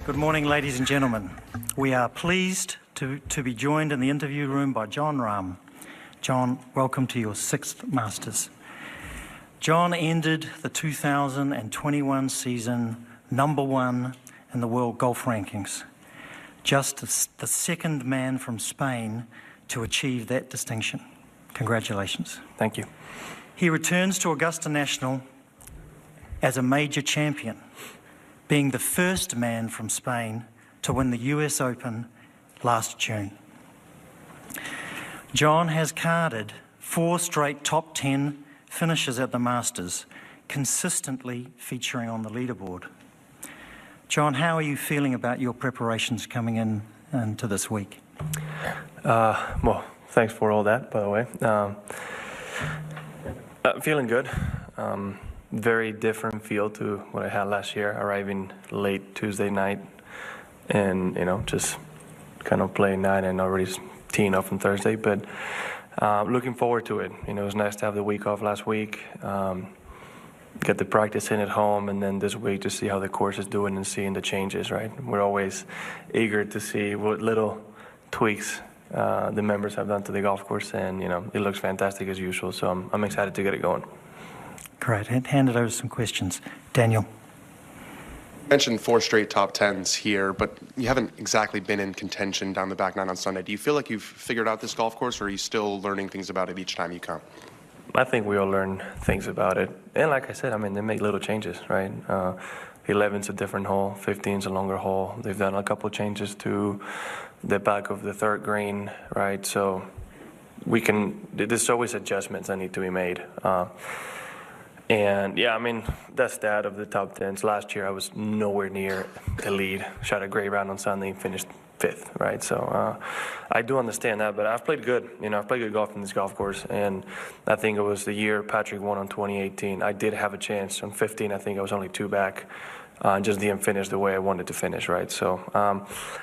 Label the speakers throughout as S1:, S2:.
S1: Good morning, ladies and gentlemen. We are pleased to be joined in the interview room by Jon Rahm. Jon, welcome to your 6th Masters. Jon ended the 2021 season #1 in the world golf rankings, just the second man from Spain to achieve that distinction. Congratulations.
S2: Thank you.
S1: He returns to Augusta National as a major champion, being the first man from Spain to win the US Open last June. Jon has carded 4 straight top 10 finishes at the Masters, consistently featuring on the leaderboard. Jon, how are you feeling about your preparations coming into this week?
S2: Well, thanks for all that, by the way. Feeling good. Very different feel to what I had last year, arriving late Tuesday night and, just kind of playing night and already teeing off on Thursday. But looking forward to it. It was nice to have the week off last week, get the practice in at home, and then this week to see how the course is doing and seeing the changes, right? We're always eager to see what little tweaks the members have done to the golf course, and, it looks fantastic as usual. So I'm excited to get it going.
S1: Great. Hand it over to some questions. Daniel.
S3: You mentioned 4 straight top 10s here, but you haven't exactly been in contention down the back nine on Sunday. Do you feel like you've figured out this golf course, or are you still learning things about it each time you come?
S2: I think we all learn things about it. And like I said, they make little changes, right? 11's a different hole, 15's a longer hole. They've done a couple changes to the back of the 3rd green, right? So there's always adjustments that need to be made. And yeah, that stat of the top 10s, last year I was nowhere near the lead. Shot a great round on Sunday and finished 5th, right? So I do understand that, but I've played good. I've played good golf in this golf course, and I think it was the year Patrick won on 2018. I did have a chance. On 15, I think I was only 2 back. Just didn't finish the way I wanted to finish, right? So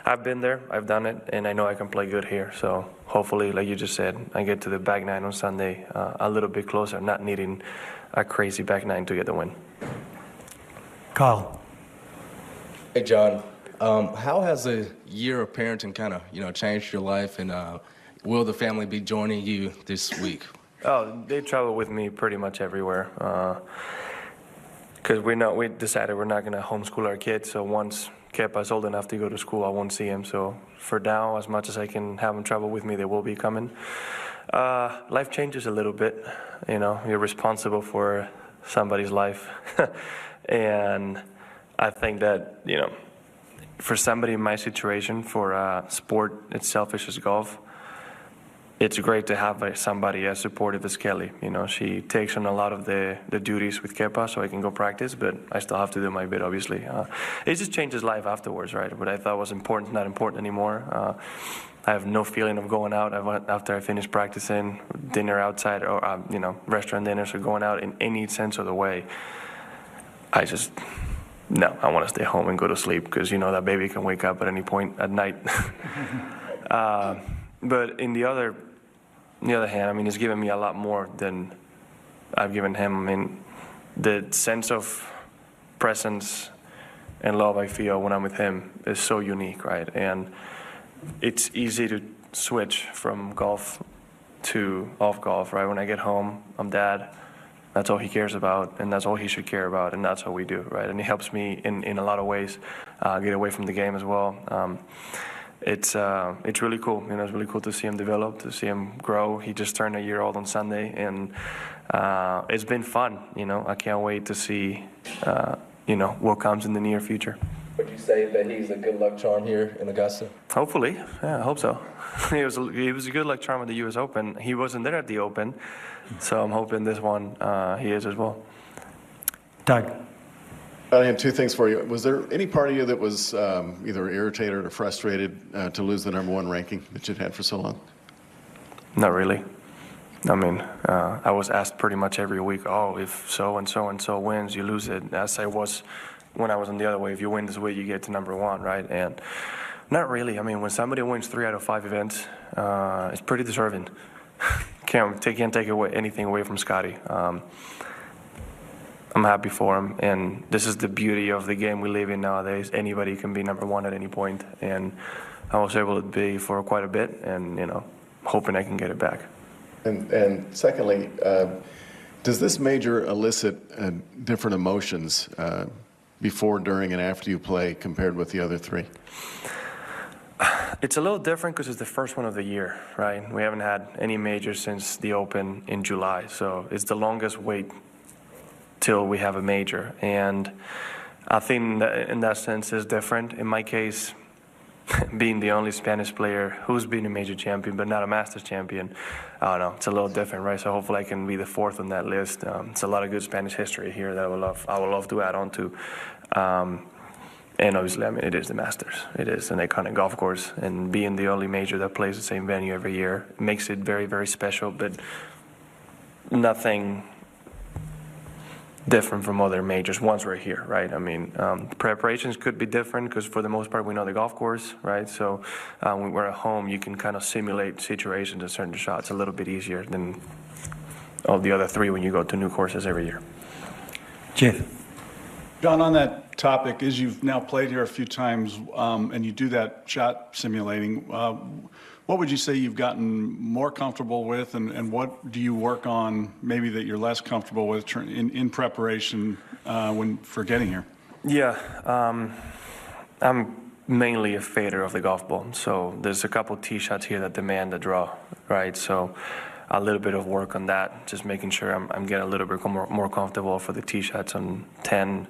S2: I've been there, I've done it, and I know I can play good here. So hopefully, like you just said, I get to the back nine on Sunday a little bit closer, not needing a crazy back nine to get the win.
S1: Kyle.
S4: Hey, Jon. How has a year of parenting kind of, changed your life, and will the family be joining you this week?
S2: Oh, they travel with me pretty much everywhere. Because we decided we're not going to homeschool our kids, so once Kepa's old enough to go to school, I won't see him. So for now, as much as I can have them travel with me, they will be coming. Life changes a little bit. You're responsible for somebody's life. And I think that, for somebody in my situation, for a sport as selfish as golf, it's great to have somebody as supportive as Kelly. She takes on a lot of the duties with Kepa so I can go practice, but I still have to do my bit, obviously. It just changes life afterwards, right? What I thought was important is not important anymore. I have no feeling of going out after I finish practicing, dinner outside, or, restaurant dinners, or going out in any sense of the way. I want to stay home and go to sleep because, that baby can wake up at any point at night. But on the other hand, it's given me a lot more than I've given him. The sense of presence and love I feel when I'm with him is so unique, right? And it's easy to switch from golf to off golf, right? When I get home, I'm dad. That's all he cares about, and that's all he should care about, and that's what we do, right? And it helps me in a lot of ways get away from the game as well. It's really cool. It's really cool to see him develop, to see him grow. He just turned a year old on Sunday, and it's been fun. I can't wait to see what comes in the near future.
S4: Would you say that he's a good luck charm here in Augusta?
S2: Hopefully, yeah, I hope so. He was a good luck charm at the U.S. Open. He wasn't there at the Open, so I'm hoping this one he is as well.
S1: Doug.
S5: I have 2 things for you. Was there any part of you that was either irritated or frustrated to lose the #1 ranking that you'd had for so long?
S2: Not really. I was asked pretty much every week, if so and so and so wins, you lose it. As I was when I was on the other way, if you win this week, you get to #1, right? And not really. When somebody wins 3 out of 5 events, it's pretty deserving. Can't take anything away from Scotty. I'm happy for him, and this is the beauty of the game we live in nowadays. Anybody can be number one at any point, and I was able to be for quite a bit, and hoping I can get it back.
S5: And secondly, does this major elicit different emotions before, during, and after you play compared with the other three?
S2: It's a little different because it's the first one of the year, right? We haven't had any majors since the Open in July, so it's the longest wait till we have a major. And I think that in that sense is different. In my case, being the only Spanish player who's been a major champion but not a Masters champion, I don't know, it's a little different, right? So hopefully I can be the fourth on that list. It's a lot of good Spanish history here that I would love to add on to. And obviously, I mean, it is the Masters. It is an iconic golf course, and being the only major that plays the same venue every year makes it very, very special, but nothing different from other majors once we're here, right? I mean, preparations could be different because for the most part we know the golf course, right? So when we're at home, you can kind of simulate situations and certain shots a little bit easier than all the other three when you go to new courses every year.
S1: Jeff.
S6: John, on that topic, as you've now played here a few times and you do that shot simulating, what would you say you've gotten more comfortable with, and what do you work on maybe that you're less comfortable with in preparation for getting here?
S2: Yeah, I'm mainly a fader of the golf ball, so there's a couple tee shots here that demand a draw, right? So a little bit of work on that, just making sure I'm getting a little bit more comfortable for the tee shots on 10,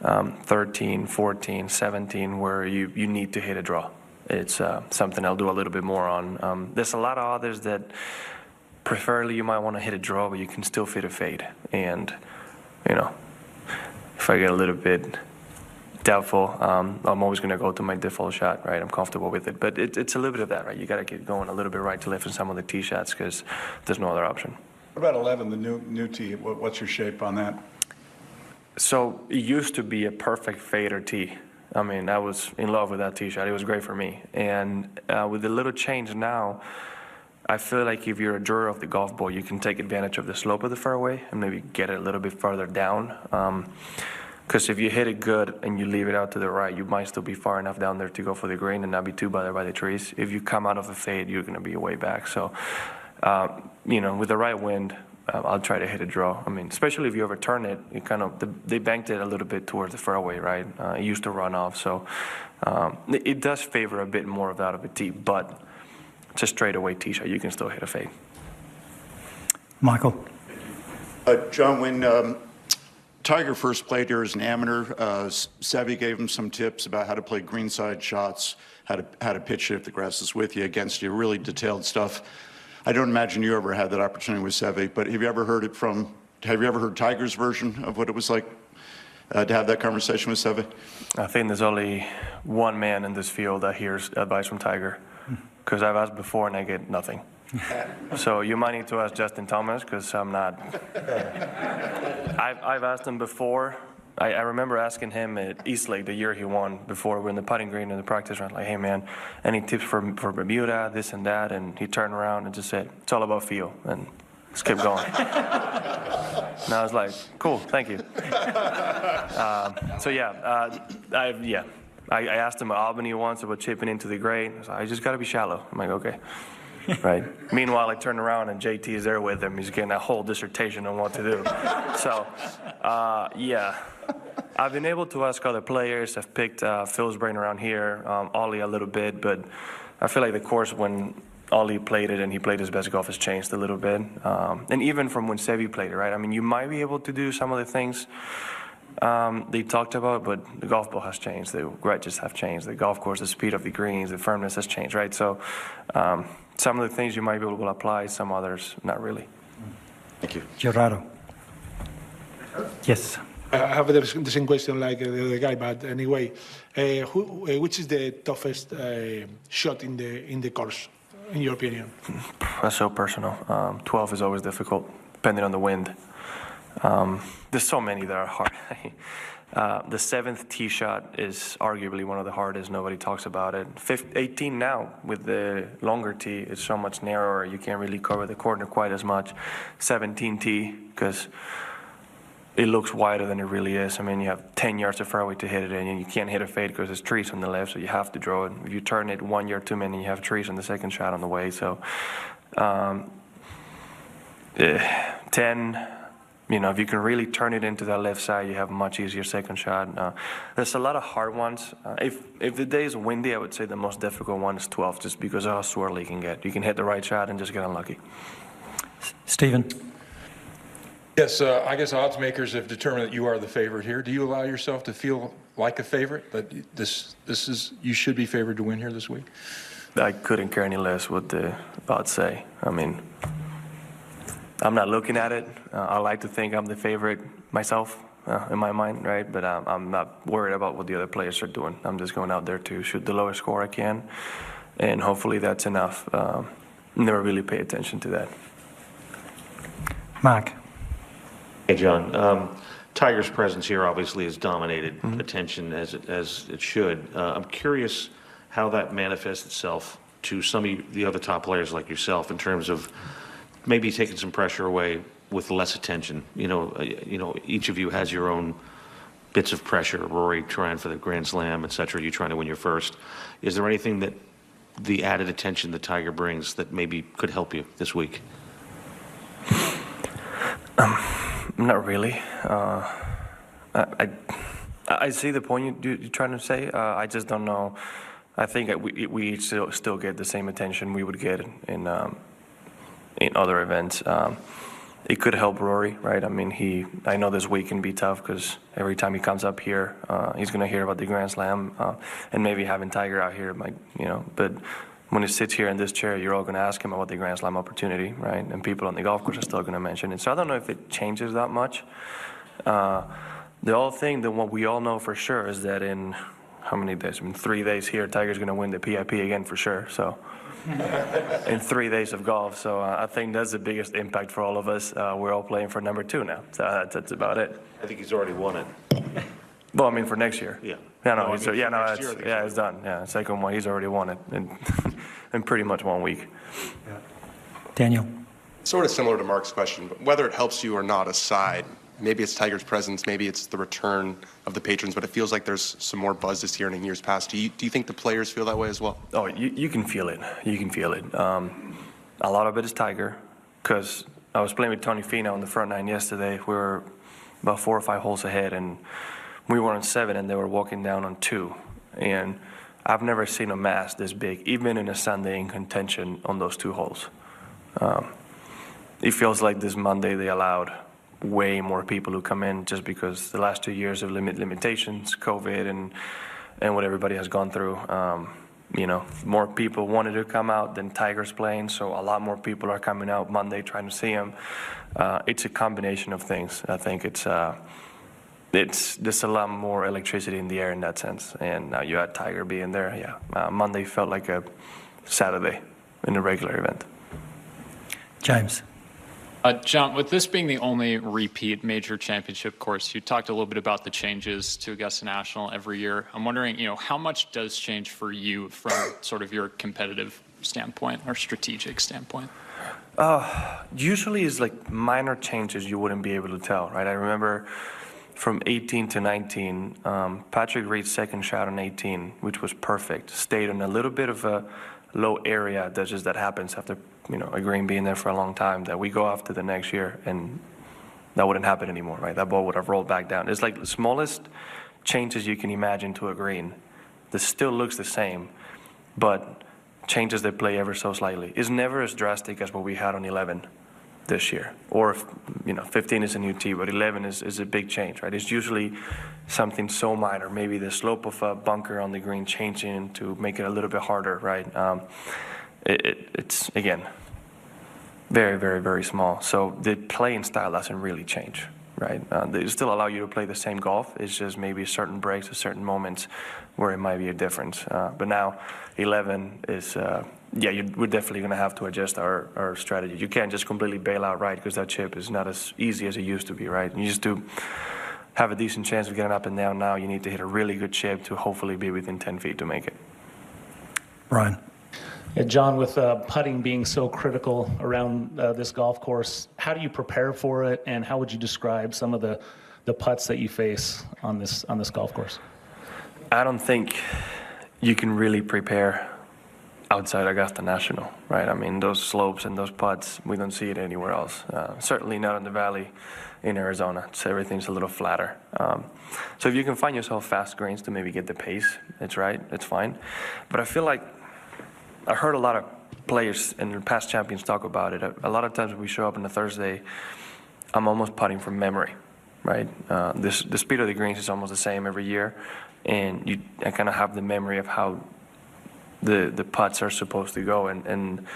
S2: 13, 14, 17, where you need to hit a draw. It's something I'll do a little bit more on. There's a lot of others that preferably you might want to hit a draw, but you can still fit a fade. And, if I get a little bit doubtful, I'm always going to go to my default shot, right? I'm comfortable with it. But it's a little bit of that, right? You got to get going a little bit right to left in some of the tee shots because there's no other option.
S6: What about 11, the new tee? What's your shape on that?
S2: So it used to be a perfect fader tee. I mean, I was in love with that tee shot. It was great for me. And with the little change now, I feel like if you're a drawer of the golf ball, you can take advantage of the slope of the fairway and maybe get it a little bit further down. Because if you hit it good and you leave it out to the right, you might still be far enough down there to go for the green and not be too bothered by the trees. If you come out of a fade, you're going to be way back. So, with the right wind, I'll try to hit a draw. I mean, especially if you overturn it, they banked it a little bit towards the fairway, right? It used to run off, so it does favor a bit more of that of a tee, but it's a straightaway tee shot. You can still hit a fade.
S1: Michael.
S7: John, when Tiger first played here as an amateur, Seve gave him some tips about how to play greenside shots, how to pitch it if the grass is with you, against you, really detailed stuff. I don't imagine you ever had that opportunity with Seve, but have you ever heard Tiger's version of what it was like to have that conversation with Seve?
S2: I think there's only one man in this field that hears advice from Tiger, because I've asked before and I get nothing. So you might need to ask Justin Thomas, because I'm not. I've asked him before. I remember asking him at Eastlake the year he won, before we're in the putting green in the practice round, like, hey man, any tips for Bermuda, this and that? And he turned around and just said, it's all about feel, and just kept going. And I was like, cool, thank you. I asked him at Albany once about chipping into the grade. I was like, I just got to be shallow. I'm like, okay. Right. Meanwhile, I turn around and JT is there with him. He's getting a whole dissertation on what to do. So, I've been able to ask other players. I've picked Phil's brain around here, Ollie a little bit, but I feel like the course when Ollie played it and he played his best golf has changed a little bit. And even from when Seve played it, right? I mean, you might be able to do some of the things they talked about, but the golf ball has changed. The wedges have changed. The golf course, the speed of the greens, the firmness has changed, right? So some of the things you might be able to apply, some others not really.
S7: Thank you.
S1: Gerardo. Yes.
S8: I have the same question like the other guy, but anyway, which is the toughest shot in the course, in your opinion?
S2: That's so personal. 12 is always difficult, depending on the wind. There's so many that are hard. The 7th tee shot is arguably one of the hardest. Nobody talks about it. 18 now with the longer tee, it's so much narrower. You can't really cover the corner quite as much. 17 tee, because it looks wider than it really is. I mean, you have 10 yards of fairway to hit it in, and you can't hit a fade because there's trees on the left, so you have to draw it. If you turn it 1 yard too many, you have trees on the second shot on the way. So 10, if you can really turn it into that left side, you have a much easier second shot. There's a lot of hard ones. If the day is windy, I would say the most difficult one is 12, just because of how swirly you can get. You can hit the right shot and just get unlucky.
S1: Stephen?
S9: Yes, I guess odds makers have determined that you are the favorite here. Do you allow yourself to feel like a favorite, that you should be favored to win here this week?
S2: I couldn't care any less what the odds say. I mean, I'm not looking at it. I like to think I'm the favorite myself in my mind, right? But I'm not worried about what the other players are doing. I'm just going out there to shoot the lowest score I can, and hopefully that's enough. Never really pay attention to that.
S1: Mark?
S10: Hey, John. Tiger's presence here obviously has dominated attention as it should. I'm curious how that manifests itself to some of the other top players like yourself in terms of maybe taking some pressure away with less attention. Each of you has your own bits of pressure. Rory trying for the Grand Slam, et cetera. You trying to win your first. Is there anything that the added attention that Tiger brings that maybe could help you this week?
S2: Not really. I see the point you're trying to say. I just don't know. I think we still get the same attention we would get in other events. It could help Rory, right? I mean, I know this week can be tough because every time he comes up here, he's going to hear about the Grand Slam, and maybe having Tiger out here might, but when he sits here in this chair, you're all going to ask him about the Grand Slam opportunity, right? And people on the golf course are still going to mention it. So I don't know if it changes that much. The whole thing that what we all know for sure is that in how many days? 3 days here, Tiger's going to win the PIP again for sure. So in 3 days of golf. So I think that's the biggest impact for all of us. We're all playing for number 2 now. So that's about it.
S10: I think he's already won it.
S2: Well, I mean, for next year.
S10: Yeah.
S2: It's done. Yeah, second one, he's already won it in pretty much 1 week.
S1: Yeah. Daniel?
S3: Sort of similar to Mark's question, but whether it helps you or not aside, maybe it's Tiger's presence, maybe it's the return of the patrons, but it feels like there's some more buzz this year than in years past. Do you think the players feel that way as well?
S2: Oh, you can feel it. You can feel it. A lot of it is Tiger, because I was playing with Tony Finau on the front nine yesterday. We were about 4 or 5 holes ahead, and we were on 7, and they were walking down on 2. And I've never seen a mass this big, even in a Sunday, in contention on those 2 holes. It feels like this Monday they allowed way more people who come in just because the last 2 years of limitations, COVID, and what everybody has gone through. More people wanted to come out than Tiger's playing, so a lot more people are coming out Monday trying to see him. It's a combination of things. I think there's a lot more electricity in the air in that sense. And now you had Tiger being there. Yeah, Monday felt like a Saturday in a regular event.
S1: James?
S11: John, with this being the only repeat major championship course, you talked a little bit about the changes to Augusta National every year. I'm wondering, how much does change for you from sort of your competitive standpoint or strategic standpoint?
S2: Usually it's like minor changes you wouldn't be able to tell, right? I remember from 18 to 19, Patrick Reed's second shot on 18, which was perfect, stayed on a little bit of a low area that happens after a green being there for a long time, that we go after the next year, and that wouldn't happen anymore, right? That ball would have rolled back down. It's like the smallest changes you can imagine to a green. This still looks the same, but changes they play ever so slightly. It's never as drastic as what we had on 11 this year. Or, 15 is a new tee, but 11 is a big change, right? It's usually something so minor, maybe the slope of a bunker on the green changing to make it a little bit harder, right? It's, again, very, very, very small. So the playing style doesn't really change, right? They still allow you to play the same golf. It's just maybe certain breaks or certain moments where it might be a difference. But now 11 is, we're definitely going to have to adjust our strategy. You can't just completely bail out right because that chip is not as easy as it used to be, right? You used to have a decent chance of getting up and down. Now you need to hit a really good chip to hopefully be within 10 feet to make it.
S1: Ryan?
S12: John, with putting being so critical around this golf course, how do you prepare for it, and how would you describe some of the putts that you face on this golf course?
S2: I don't think you can really prepare outside Augusta National, right? I mean, those slopes and those putts, we don't see it anywhere else. Certainly not in the valley in Arizona. So everything's a little flatter. So if you can find yourself fast greens to maybe get the pace, it's right, it's fine. But I feel like I heard a lot of players and past champions talk about it. A lot of times when we show up on a Thursday, I'm almost putting from memory, right? The speed of the greens is almost the same every year, and I kind of have the memory of how the putts are supposed to go, and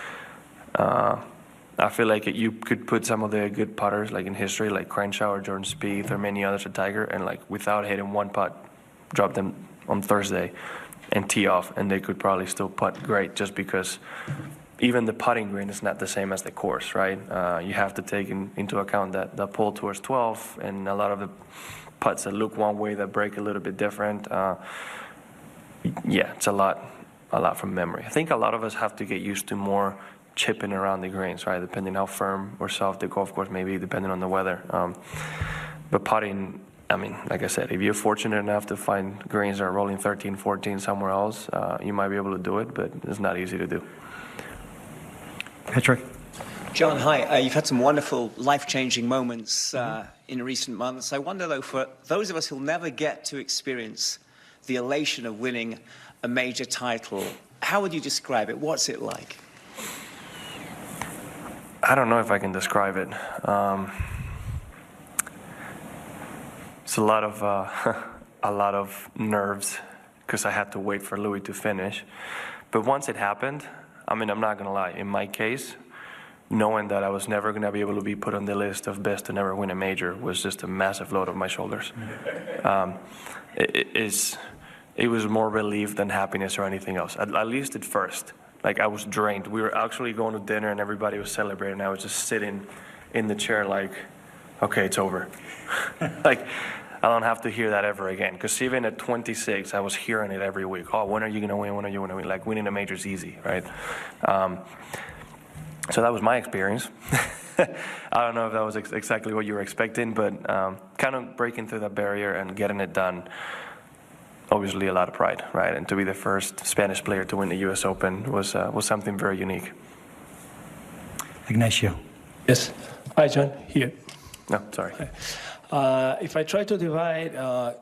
S2: I feel like you could put some of the good putters like in history, like Crenshaw or Jordan Spieth or many others at Tiger, and like without hitting one putt, drop them on Thursday and tee off, and they could probably still putt great, just because even the putting green is not the same as the course, right? You have to take into account that the pull towards 12 and a lot of the putts that look one way that break a little bit different. Yeah, it's a lot from memory. I think a lot of us have to get used to more chipping around the greens, right? Depending how firm or soft the golf course may be, depending on the weather. But putting, I mean, like I said, if you're fortunate enough to find greens that are rolling 13, 14 somewhere else, you might be able to do it, but it's not easy to do.
S1: Patrick.
S13: John, hi. You've had some wonderful life-changing moments in recent months. I wonder, though, for those of us who'll never get to experience the elation of winning a major title, how would you describe it? What's it like?
S2: I don't know if I can describe it. It's a lot of nerves, because I had to wait for Louis to finish. But once it happened, I mean, I'm not going to lie. In my case, knowing that I was never going to be able to be put on the list of best to never win a major was just a massive load off my shoulders. It was more relief than happiness or anything else, at least at first. Like, I was drained. We were actually going to dinner and everybody was celebrating. I was just sitting in the chair like, okay, it's over. Like, I don't have to hear that ever again. Because even at 26, I was hearing it every week. Oh, when are you going to win? When are you going to win? Like, winning a major is easy, right? So that was my experience. I don't know if that was exactly what you were expecting, but kind of breaking through that barrier and getting it done, obviously a lot of pride, right? And to be the first Spanish player to win the U.S. Open was something very unique.
S1: Ignacio.
S14: Yes. Hi, John. Here.
S2: No, sorry.
S14: If I try to divide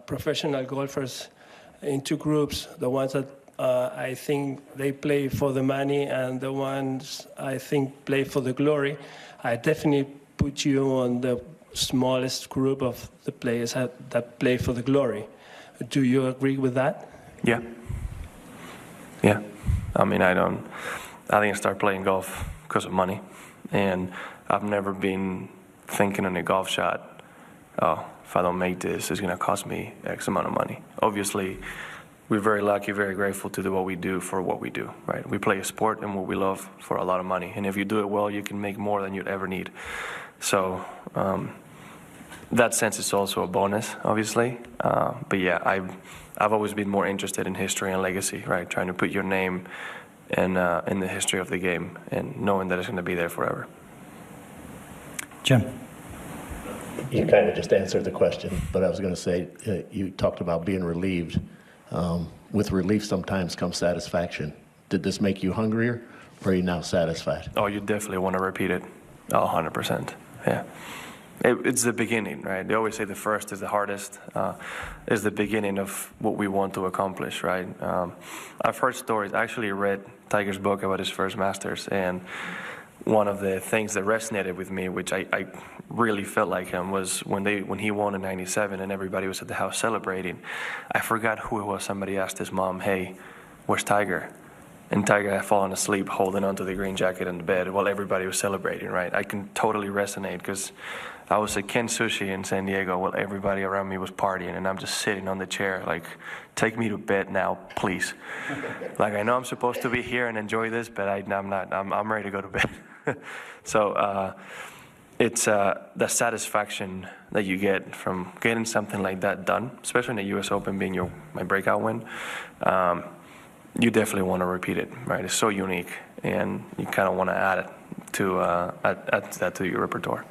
S14: professional golfers into groups, the ones that I think they play for the money and the ones I think play for the glory, I definitely put you on the smallest group of the players that play for the glory. Do you agree with that?
S2: Yeah. Yeah. I mean, I didn't start playing golf because of money. And I've never been thinking on a golf shot, oh, if I don't make this, it's going to cost me X amount of money. Obviously, we're very lucky, very grateful to do what we do for what we do, right? We play a sport and what we love for a lot of money. And if you do it well, you can make more than you'd ever need. So, that sense is also a bonus, obviously. But yeah, I've always been more interested in history and legacy, right? Trying to put your name in the history of the game and knowing that it's going to be there forever.
S1: Jim.
S15: You kind of just answered the question, but I was going to say, you talked about being relieved. With relief sometimes comes satisfaction. Did this make you hungrier, or are you now satisfied?
S2: Oh, you definitely want to repeat it. 100%. Yeah. It's the beginning, right? They always say the first is the hardest. Is the beginning of what we want to accomplish, right? I've heard stories. I actually read Tiger's book about his first Masters, and one of the things that resonated with me, which I really felt like him, was when he won in '97 and everybody was at the house celebrating. I forgot who it was. Somebody asked his mom, "Hey, where's Tiger?" And Tiger had fallen asleep holding onto the green jacket in the bed while everybody was celebrating, right? I can totally resonate, because I was at Ken Sushi in San Diego while everybody around me was partying, and I'm just sitting on the chair like, take me to bed now, please. Like, I know I'm supposed to be here and enjoy this, but I'm not. I'm ready to go to bed. So it's the satisfaction that you get from getting something like that done, especially in the U.S. Open being my breakout win. you definitely want to repeat it, right? It's so unique, and you kind of want to add it to add that to your repertoire.